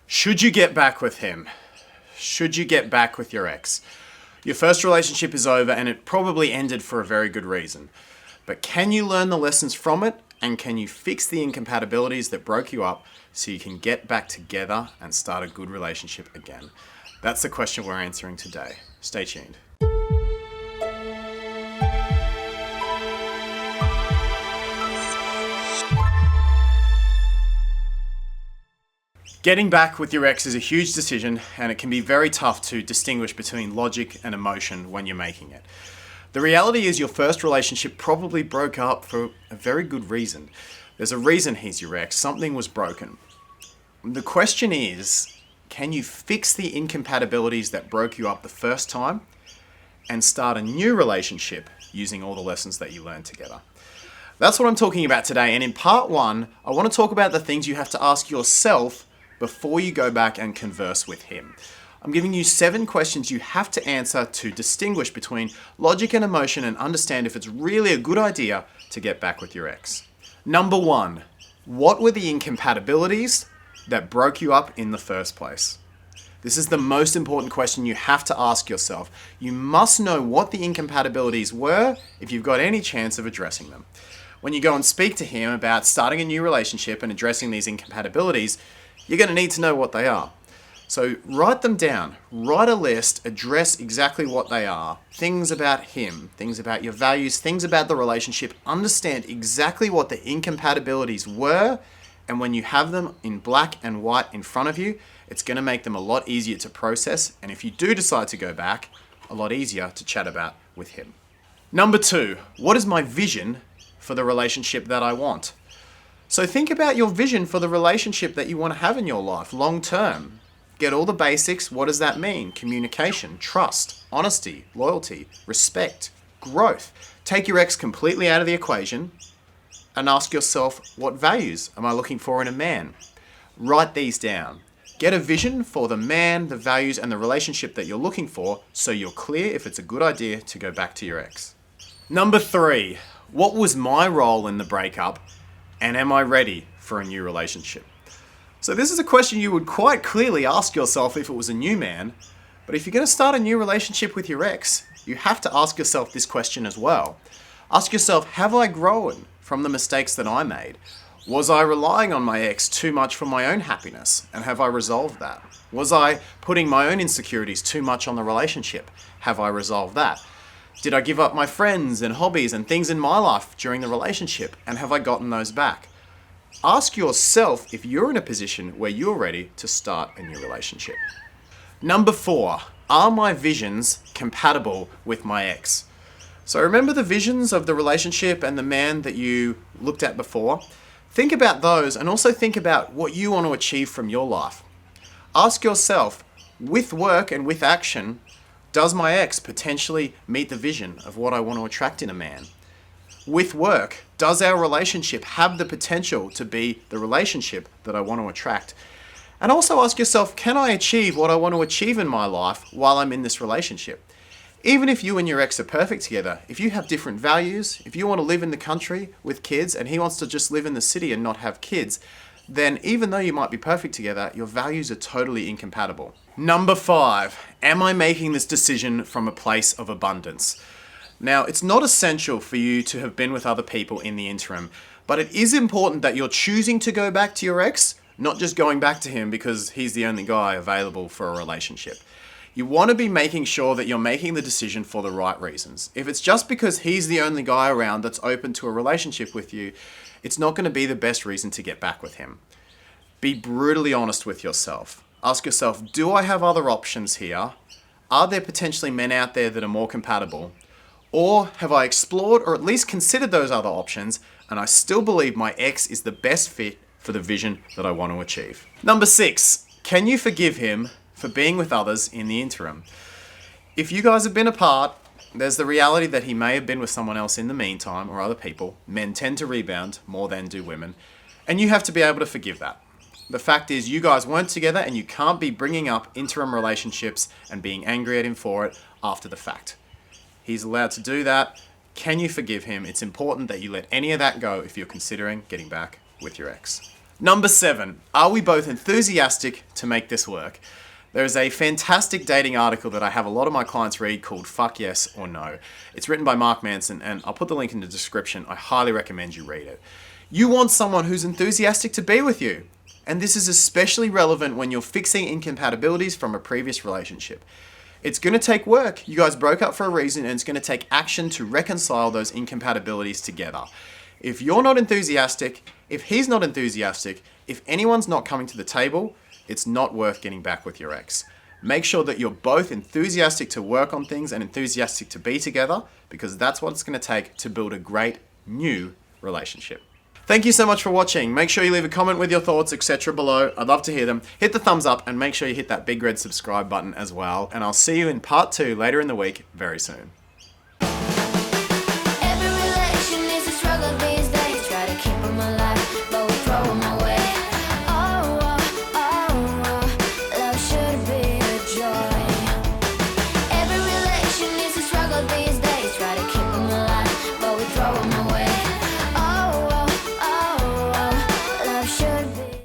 Should you get back with him? Should you get back with your ex? Your first relationship is over and it probably ended for a very good reason. But can you learn the lessons from it? And can you fix the incompatibilities that broke you up so you can get back together and start a good relationship again? That's the question we're answering today. Stay tuned. Getting back with your ex is a huge decision, and it can be very tough to distinguish between logic and emotion when you're making it. The reality is your first relationship probably broke up for a very good reason. There's a reason he's your ex. Something was broken. The question is, can you fix the incompatibilities that broke you up the first time and start a new relationship using all the lessons that you learned together? That's what I'm talking about today. And in part one, I want to talk about the things you have to ask yourself before you go back and converse with him. I'm giving you 7 questions you have to answer to distinguish between logic and emotion and understand if it's really a good idea to get back with your ex. Number 1, what were the incompatibilities that broke you up in the first place? This is the most important question you have to ask yourself. You must know what the incompatibilities were if you've got any chance of addressing them. When you go and speak to him about starting a new relationship and addressing these incompatibilities, you're going to need to know what they are. So write them down, write a list, address exactly what they are. Things about him, things about your values, things about the relationship. Understand exactly what the incompatibilities were, and when you have them in black and white in front of you, it's going to make them a lot easier to process, and if you do decide to go back, a lot easier to chat about with him. Number 2, what is my vision for the relationship that I want? So think about your vision for the relationship that you want to have in your life long term. Get all the basics. What does that mean? Communication, trust, honesty, loyalty, respect, growth. Take your ex completely out of the equation and ask yourself, what values am I looking for in a man? Write these down. Get a vision for the man, the values, and the relationship that you're looking for so you're clear if it's a good idea to go back to your ex. Number 3, what was my role in the breakup? And am I ready for a new relationship? So this is a question you would quite clearly ask yourself if it was a new man. But if you're going to start a new relationship with your ex, you have to ask yourself this question as well. Ask yourself, have I grown from the mistakes that I made? Was I relying on my ex too much for my own happiness? And have I resolved that? Was I putting my own insecurities too much on the relationship? Have I resolved that? Did I give up my friends and hobbies and things in my life during the relationship? And have I gotten those back? Ask yourself if you're in a position where you're ready to start a new relationship. Number 4, are my visions compatible with my ex? So remember the visions of the relationship and the man that you looked at before? Think about those and also think about what you want to achieve from your life. Ask yourself, with work and with action, does my ex potentially meet the vision of what I want to attract in a man? With work, does our relationship have the potential to be the relationship that I want to attract? And also ask yourself, can I achieve what I want to achieve in my life while I'm in this relationship? Even if you and your ex are perfect together, if you have different values, if you want to live in the country with kids and he wants to just live in the city and not have kids, then even though you might be perfect together, your values are totally incompatible. Number 5, am I making this decision from a place of abundance? Now, it's not essential for you to have been with other people in the interim, but it is important that you're choosing to go back to your ex, not just going back to him because he's the only guy available for a relationship. You want to be making sure that you're making the decision for the right reasons. If it's just because he's the only guy around that's open to a relationship with you, it's not going to be the best reason to get back with him. Be brutally honest with yourself. Ask yourself, do I have other options here? Are there potentially men out there that are more compatible? Or have I explored or at least considered those other options and I still believe my ex is the best fit for the vision that I want to achieve? Number 6, can you forgive him for being with others in the interim? If you guys have been apart, there's the reality that he may have been with someone else in the meantime or other people. Men tend to rebound more than do women. And you have to be able to forgive that. The fact is you guys weren't together and you can't be bringing up interim relationships and being angry at him for it after the fact. He's allowed to do that. Can you forgive him? It's important that you let any of that go if you're considering getting back with your ex. Number 7, are we both enthusiastic to make this work? There is a fantastic dating article that I have a lot of my clients read called Fuck Yes or No. It's written by Mark Manson, and I'll put the link in the description. I highly recommend you read it. You want someone who's enthusiastic to be with you. And this is especially relevant when you're fixing incompatibilities from a previous relationship. It's going to take work. You guys broke up for a reason, and it's going to take action to reconcile those incompatibilities together. If you're not enthusiastic, if he's not enthusiastic, if anyone's not coming to the table, it's not worth getting back with your ex. Make sure that you're both enthusiastic to work on things and enthusiastic to be together, because that's what it's going to take to build a great new relationship. Thank you so much for watching. Make sure you leave a comment with your thoughts, etc. below. I'd love to hear them. Hit the thumbs up and make sure you hit that big red subscribe button as well. And I'll see you in part 2 later in the week very soon.